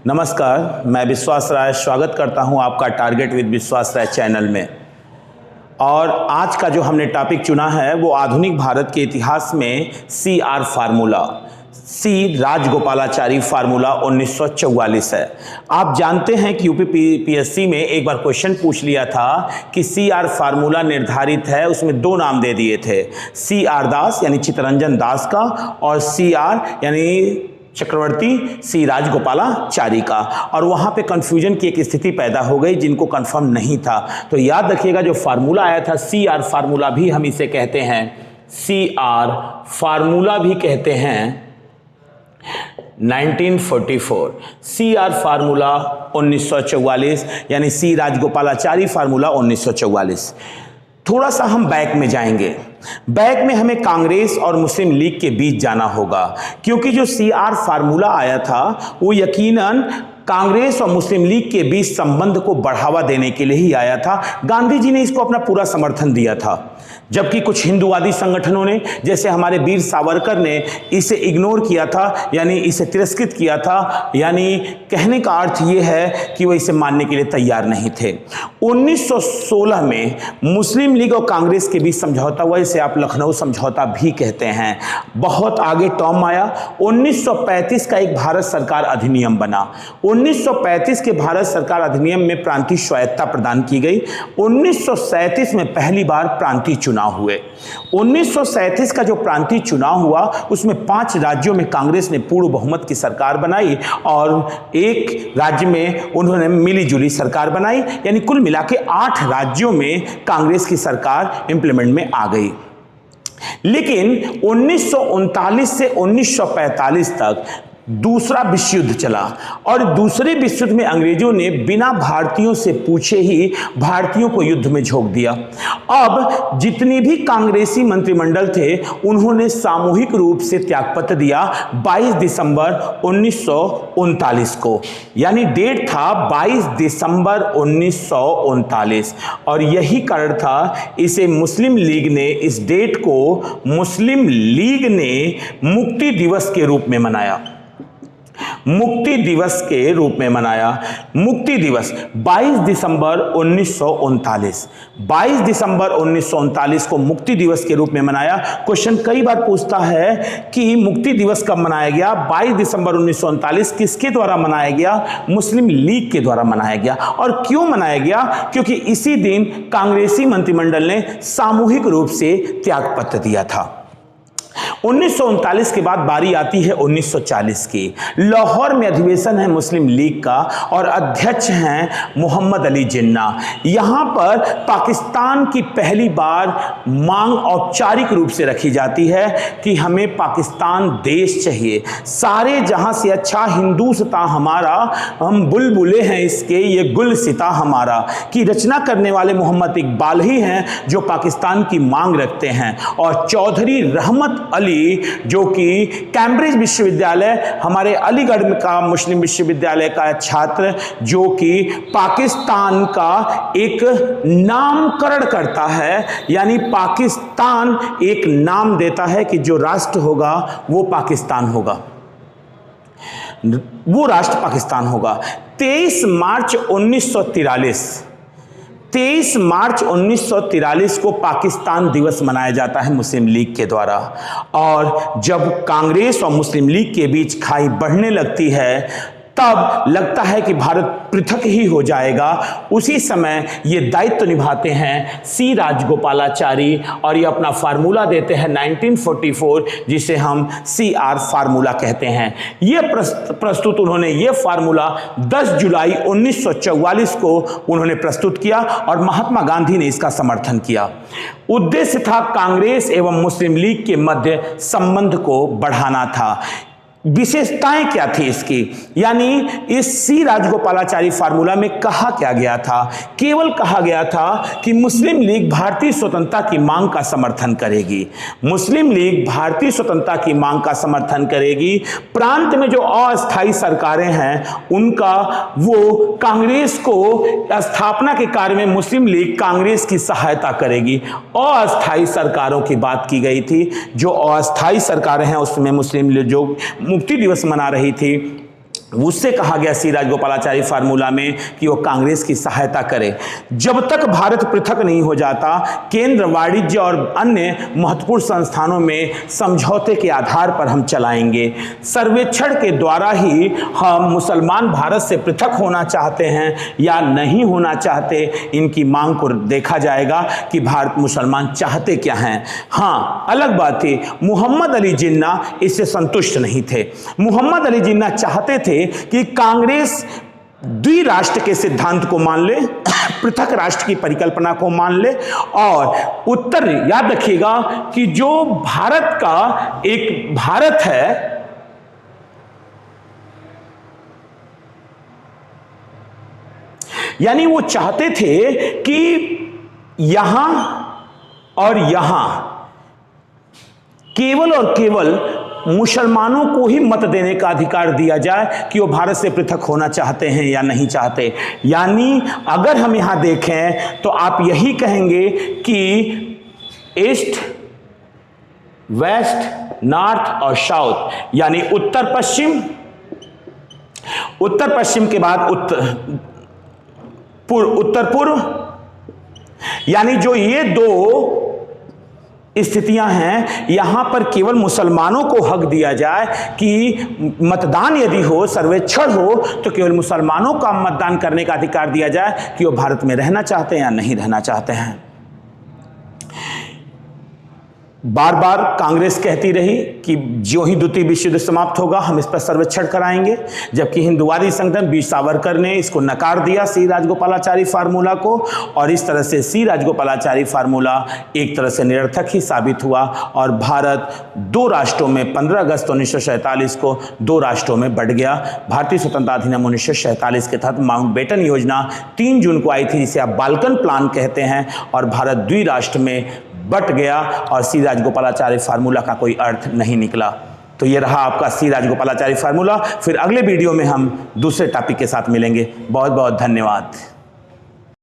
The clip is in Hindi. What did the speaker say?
नमस्कार, मैं विश्वास राय स्वागत करता हूं आपका टारगेट विद विश्वास राय चैनल में। और आज का जो हमने टॉपिक चुना है वो आधुनिक भारत के इतिहास में CR फार्मूला, सी राजगोपालाचारी फार्मूला 1944 है। आप जानते हैं कि यूपीपीएससी में एक बार क्वेश्चन पूछ लिया था कि CR फार्मूला निर्धारित है, उसमें दो नाम दे दिए थे, CR दास यानी चित्तरंजन दास का और CR यानी चक्रवर्ती सी राजगोपालाचारी का। और वहां पे कंफ्यूजन की एक स्थिति पैदा हो गई जिनको कंफर्म नहीं था। तो याद रखिएगा जो फार्मूला आया था CR फार्मूला भी हम इसे कहते हैं, CR फार्मूला भी कहते हैं 1944। CR फार्मूला 1944 यानी सी राजगोपालाचारी फार्मूला 1944। थोड़ा सा हम बैक में जाएंगे। बैक में हमें कांग्रेस और मुस्लिम लीग के बीच जाना होगा, क्योंकि जो CR फार्मूला आया था वो यकीनन कांग्रेस और मुस्लिम लीग के बीच संबंध को बढ़ावा देने के लिए ही आया था। गांधी जी ने इसको अपना पूरा समर्थन दिया था, जबकि कुछ हिंदूवादी संगठनों ने, जैसे हमारे वीर सावरकर ने, इसे इग्नोर किया था, यानी इसे तिरस्कृत किया था। यानी कहने का अर्थ यह है कि वो इसे मानने के लिए तैयार नहीं थे। 1916 में मुस्लिम लीग और कांग्रेस के बीच समझौता हुआ, इसे आप लखनऊ समझौता भी कहते हैं। बहुत आगे टर्म आया। 1935 का एक भारत सरकार अधिनियम बना। 1935 के भारत सरकार अधिनियम में प्रांतीय स्वायत्तता प्रदान की गई। 1937 में पहली बार प्रांतीय चुनाव हुए। 1937 का जो प्रांतीय चुनाव हुआ उसमें 5 राज्यों में कांग्रेस ने पूर्ण बहुमत की सरकार बनाई और एक राज्य में उन्होंने मिलीजुली सरकार बनाई। यानी कुल मिला के 8 राज्यों में कांग्रेस की सरकार इंप्लीमेंट में आ गई। लेकिन 1939 से 1945 तक दूसरा विश्व युद्ध चला और दूसरे विश्व युद्ध में अंग्रेजों ने बिना भारतीयों से पूछे ही भारतीयों को युद्ध में झोंक दिया। अब जितनी भी कांग्रेसी मंत्रिमंडल थे उन्होंने सामूहिक रूप से त्यागपत्र दिया 22 दिसंबर 1939 को। यानी डेट था 22 दिसंबर 1939 और यही कारण था इसे मुस्लिम लीग ने, इस डेट को मुस्लिम लीग ने मुक्ति दिवस के रूप में मनाया। मुक्ति दिवस के रूप में मनाया। मुक्ति दिवस 22 दिसंबर 1939। 22 दिसंबर 1939 को मुक्ति दिवस के रूप में मनाया। क्वेश्चन कई बार पूछता है कि मुक्ति दिवस कब मनाया गया। 22 दिसंबर 1939 किसके द्वारा मनाया गया? मुस्लिम लीग के द्वारा मनाया गया। और क्यों मनाया गया? क्योंकि इसी दिन कांग्रेसी मंत्रिमंडल ने सामूहिक रूप से त्यागपत्र दिया था। 1939 के बाद बारी आती है 1940 की। लाहौर में अधिवेशन है मुस्लिम लीग का और अध्यक्ष हैं मोहम्मद अली जिन्ना। यहां पर पाकिस्तान की पहली बार मांग औपचारिक रूप से रखी जाती है कि हमें पाकिस्तान देश चाहिए, सारे जहां से अच्छा हिंदुस्ता हमारा, हम बुलबुले हैं इसके, ये गुलसिता हमारा, की रचना करने वाले मोहम्मद इकबाल ही हैं जो पाकिस्तान की मांग रखते हैं। और चौधरी रहमत अली जो कि कैम्ब्रिज विश्वविद्यालय, हमारे अलीगढ़ का मुस्लिम विश्वविद्यालय का छात्र, जो कि पाकिस्तान का एक नामकरण करता है, यानी पाकिस्तान एक नाम देता है कि जो राष्ट्र होगा वो पाकिस्तान होगा, वो राष्ट्र पाकिस्तान होगा। 23 मार्च 1943 को पाकिस्तान दिवस मनाया जाता है मुस्लिम लीग के द्वारा। और जब कांग्रेस और मुस्लिम लीग के बीच खाई बढ़ने लगती है तब लगता है कि भारत पृथक ही हो जाएगा। उसी समय ये दायित्व निभाते हैं सी राजगोपालाचारी और ये अपना फार्मूला देते हैं 1944, जिसे हम CR फार्मूला कहते हैं। ये प्रस्तुत उन्होंने ये फार्मूला 10 जुलाई 1944 को उन्होंने प्रस्तुत किया और महात्मा गांधी ने इसका समर्थन किया। उद्देश्य था कांग्रेस एवं मुस्लिम लीग के मध्य संबंध को बढ़ाना था। विशेषताएं क्या थी इसकी? यानी इस सी राजगोपालाचारी फार्मूला में कहा क्या गया था? केवल कहा गया था कि मुस्लिम लीग भारतीय स्वतंत्रता की मांग का समर्थन करेगी। मुस्लिम लीग भारतीय स्वतंत्रता की मांग का समर्थन करेगी। प्रांत में जो अस्थायी सरकारें हैं उनका, वो कांग्रेस को स्थापना के कार्य में मुस्लिम लीग कांग्रेस की सहायता करेगी। अस्थायी सरकारों की बात की गई थी। जो अस्थायी सरकारें हैं उसमें मुस्लिम लीग जो मुक्ति दिवस मना रही थी उससे कहा गया सी राजगोपालाचारी फार्मूला में कि वो कांग्रेस की सहायता करे। जब तक भारत पृथक नहीं हो जाता, केंद्र वाणिज्य और अन्य महत्वपूर्ण संस्थानों में समझौते के आधार पर हम चलाएंगे। सर्वेक्षण के द्वारा ही हम मुसलमान भारत से पृथक होना चाहते हैं या नहीं होना चाहते, इनकी मांग को देखा जाएगा कि भारत मुसलमान चाहते क्या हैं। हाँ, अलग बात है, मोहम्मद अली जिन्ना इससे संतुष्ट नहीं थे। मोहम्मद अली जिन्ना चाहते थे कि कांग्रेस द्विराष्ट्र के सिद्धांत को मान ले, पृथक राष्ट्र की परिकल्पना को मान ले, और उत्तर याद रखिएगा कि जो भारत का एक भारत है, यानी वो चाहते थे कि यहां और यहां केवल और केवल मुसलमानों को ही मत देने का अधिकार दिया जाए कि वो भारत से पृथक होना चाहते हैं या नहीं चाहते। यानी अगर हम यहां देखें तो आप यही कहेंगे कि ईस्ट, वेस्ट, नॉर्थ और साउथ, यानी उत्तर पश्चिम, उत्तर पश्चिम के बाद उत्तर पूर्व, यानी जो ये दो स्थितियां हैं, यहां पर केवल मुसलमानों को हक दिया जाए कि मतदान यदि हो, सर्वेक्षण हो, तो केवल मुसलमानों का मतदान करने का अधिकार दिया जाए कि वो भारत में रहना चाहते हैं या नहीं रहना चाहते हैं। बार बार कांग्रेस कहती रही कि जो ही द्वितीय विश्व युद्ध समाप्त होगा हम इस पर सर्वेक्षण कराएंगे, जबकि हिंदुवादी संगठन वीर सावरकर ने इसको नकार दिया सी राजगोपालाचारी फार्मूला को, और इस तरह से सी राजगोपालाचारी फार्मूला एक तरह से निरर्थक ही साबित हुआ और भारत दो राष्ट्रों में 15 अगस्त 1947 को दो राष्ट्रों में बंट गया। भारतीय स्वतंत्रता अधिनियम 1947 के तहत माउंटबेटन योजना 3 जून को आई थी, जिसे आप बाल्कन प्लान कहते हैं, और भारत द्विराष्ट्र में बट गया और सी राजगोपालाचारी फार्मूला का कोई अर्थ नहीं निकला। तो ये रहा आपका सी राजगोपालाचारी फार्मूला। फिर अगले वीडियो में हम दूसरे टॉपिक के साथ मिलेंगे। बहुत बहुत धन्यवाद।